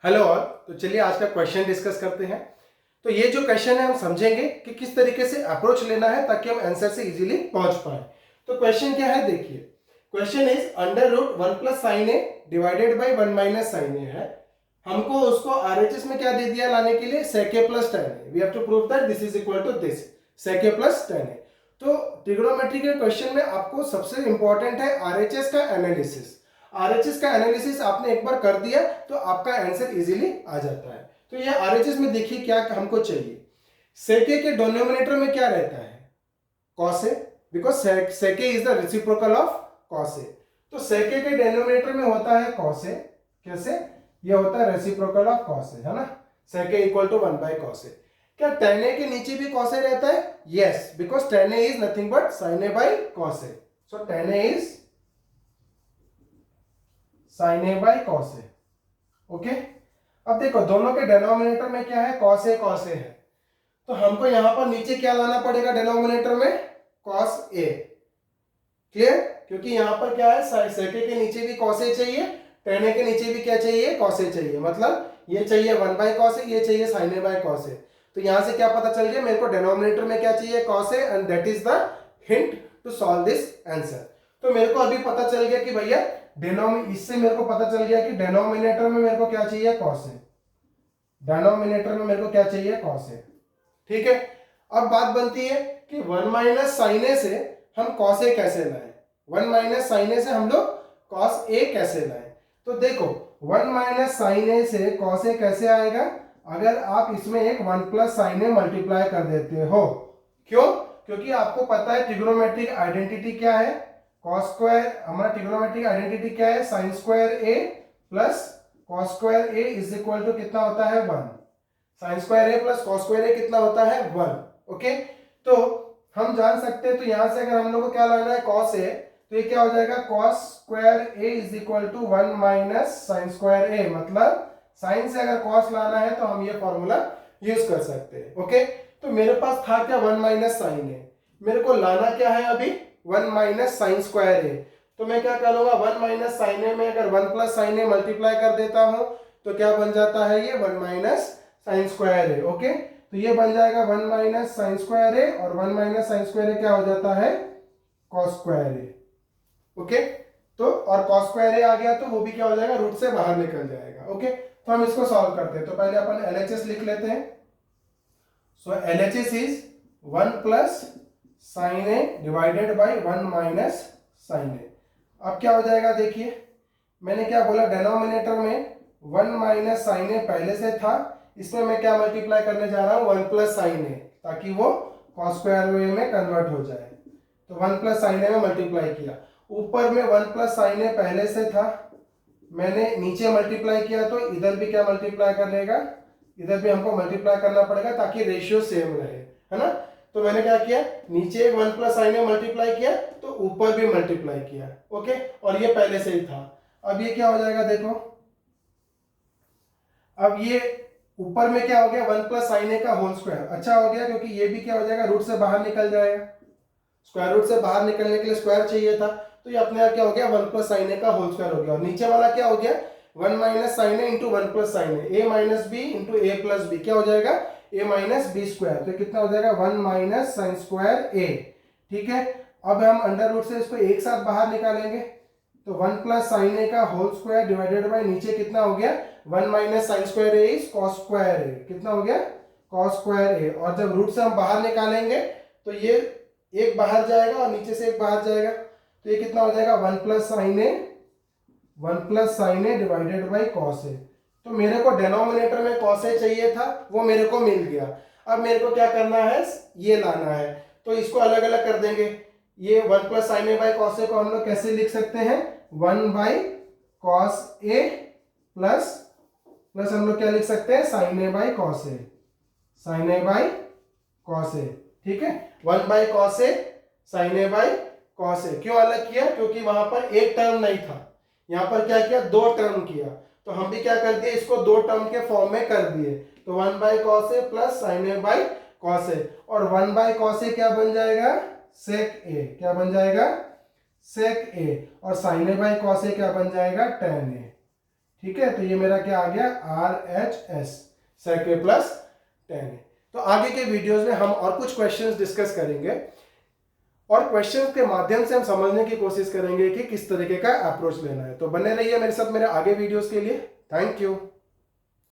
Hello all. तो चलिए आज का क्वेश्चन डिस्कस करते हैं। तो ये जो क्वेश्चन है हम समझेंगे कि किस तरीके से अप्रोच लेना है ताकि हम आंसर से इजीली पहुंच पाए। तो क्वेश्चन क्या है देखिए, question is under root 1 plus sine A divided by 1 minus sine A है। हमको उसको आरएचएस में क्या दे दिया लाने के लिए, sec a plus tan a। We have to prove that this is equal to this sec a plus tan a। तो ट्रिग्नोमेट्री के क्वेश्चन में आपको सबसे इंपॉर्टेंट है आरएचएस का एनालिसिस। आरएचएस का एनालिसिस आपने एक बार कर दिया तो आपका आंसर इजीली आ जाता है। तो ये आरएचएस में देखिए क्या हमको चाहिए। sec a के डिनोमिनेटर में क्या रहता है, cos a, because sec a is the reciprocal of cos a। तो sec a के डिनोमिनेटर में होता है cos a। कैसे, ये होता है रेसिप्रोकल ऑफ cos a, है ना। sec a equal to 1 by cos a। क्या tan a के नीचे भी cos a रहता है? Yes, because tan a is nothing but sin a by cos a। So tan a is sin a by cos a। Okay, अब देखो दोनों के डिनोमिनेटर में क्या है, cos a है। तो हमको यहां पर नीचे क्या लाना पड़ेगा डिनोमिनेटर में, cos a। क्लियर, क्योंकि यहां पर क्या है, sec a के नीचे भी cos a चाहिए, tan a के नीचे भी क्या चाहिए, cos a चाहिए। मतलब ये चाहिए 1 बाय cos a, ये चाहिए sin a by cos a। तो यहां से क्या पता चल गया, मेरे को डिनोमिनेटर में क्या चाहिए, cos a, and that is the hint to solve this answer. तो मेरे को अभी पता चल गया कि भैया इससे मेरे को पता चल गया कि डिनोमिनेटर में मेरे को क्या चाहिए, cos a। डिनोमिनेटर में मेरे को क्या चाहिए, cos a। ठीक है, अब बात बनती है कि 1 माइनस साइन ए से हम cos a कैसे लाएं। 1 माइनस साइन ए से हम लोग cos a कैसे लाएं। तो देखो 1 माइनस साइन ए से cos a कैसे आएगा, अगर आप इसमें एक 1 प्लस साइन ए मल्टीप्लाई कर देते हो। क्यों? क्योंकि आपको पता है ट्रिग्नोमेट्रिक आइडेंटिटी क्या है, cos स्क्वायर, हमारा ट्रिग्नोमेट्रिक आइडेंटिटी क्या है, sin square a plus cos square a is equal to कितना होता है, 1। sin square a plus cos square a कितना होता है, 1। ओके, तो हम जान सकते हैं, तो यहां से अगर हम लोग को क्या लाना है, cos a, तो ये क्या हो जाएगा, cos square a is equal to 1 minus sin square a। मतलब sin से अगर cos लाना है तो हम ये फॉर्मूला यूज कर सकते हैं। ओके, तो मेरे पास था क्या, 1 माइनस sin a। मेरे को लाना क्या है अभी, 1 माइनस sin स्क्वायर a। तो मैं क्या करूंगा, 1 माइनस sin a में अगर 1 प्लस sin a मल्टीप्लाई कर देता हूं तो क्या बन जाता है, ये 1 minus sin square a। Okay, तो ये बन जाएगा 1 माइनस sin स्क्वायर a, और 1 माइनस sin स्क्वायर a क्या हो जाता है, cos स्क्वायर a। ओके, तो और cos स्क्वायर a आ गया तो वो भी क्या हो जाएगा, रूट से बाहर निकल जाएगा। ओके, तो हम इसको सॉल्व करते हैं। तो पहले अपन LHS लिख लेते हैं। सो LHS is 1 plus sin a divided by 1 minus sin a। अब क्या हो जाएगा, देखिए मैंने क्या बोला, डिनोमिनेटर में 1 माइनस sin a पहले से था, इसमें मैं क्या मल्टीप्लाई करने जा रहा हूं, 1 प्लस sin a, ताकि वो cos स्क्वायर में कन्वर्ट हो जाए। तो 1 प्लस sin a में मल्टीप्लाई किया, ऊपर में 1 प्लस sin a पहले से था, मैंने नीचे मल्टीप्लाई किया, तो इधर भी क्या मल्टीप्लाई कर लेगा, इधर भी हमको मल्टीप्लाई करना पड़ेगा ताकि रेशियो सेम रहे, है ना। तो मैंने क्या किया, नीचे 1 प्लस sin a मल्टीप्लाई किया, तो ऊपर भी मल्टीप्लाई किया। ओके, और ये पहले से ही था। अब ये क्या हो जाएगा, देखो अब ये ऊपर में क्या हो गया, 1 प्लस sin a का होल स्क्वायर। अच्छा हो गया, क्योंकि ये भी क्या हो जाएगा, रूट से बाहर निकल जाएगा। स्क्वायर रूट से बाहर निकलने के लिए स्क्वायर चाहिए था, तो ये अपने आप क्या हो गया, 1 प्लस sin a का होल स्क्वायर हो गया। और नीचे वाला क्या हो गया, 1 minus sin a into 1 plus sin a, a minus b into a plus b, क्या हो जाएगा, a माइनस बी स्क्वायर। तो कितना हो जाएगा, 1 माइनस sin स्क्वायर a। ठीक है, अब हम अंडर रूट से इसको एक साथ बाहर निकालेंगे, तो 1 प्लस sin a का होल स्क्वायर डिवाइडेड बाय नीचे कितना हो गया, 1 minus sin square a is cos square a। कितना हो गया, cos स्क्वायर a। और जब रूट से हम बाहर निकालेंगे तो ये एक बाहर जाएगा और नीचे से एक बाहर जाएगा, तो ये कितना हो जाएगा, 1 plus sin a divided by cos a। तो मेरे को डिनोमिनेटर में cos a चाहिए था, वो मेरे को मिल गया। अब मेरे को क्या करना है, ये लाना है, तो इसको अलग अलग कर देंगे। ये 1 plus sin a by cos a को हम लोग कैसे लिख सकते हैं, 1 बाई cos a प्लस हम लोग क्या लिख सकते हैं, sin a by cos a, sin a by cos a। ठीक है, 1 by cos a, sin a by cos a। क्यों अलग किया, क्योंकि वहां पर एक टर्म नहीं था, यहां पर क्या किया, 2 टर्म किया। तो हम भी क्या कर दिए, इसको 2 टर्म के फॉर्म में कर दिए। तो 1 by cos a plus sin a by cos a, और 1 बाई cos a क्या बन जाएगा, sec a। क्या बन जाएगा, sec a। और sin a by cos a क्या बन जाएगा, tan a। ठीक है, तो ये मेरा क्या आ गया, RHS sec A plus tan A। तो आगे के वीडियोस में हम और कुछ क्वेश्चंस डिस्कस करेंगे और क्वेश्चंस के माध्यम से हम समझने की कोशिश करेंगे कि किस तरीके का अप्रोच लेना है। तो बने रहिए मेरे साथ मेरे आगे वीडियोस के लिए। Thank you.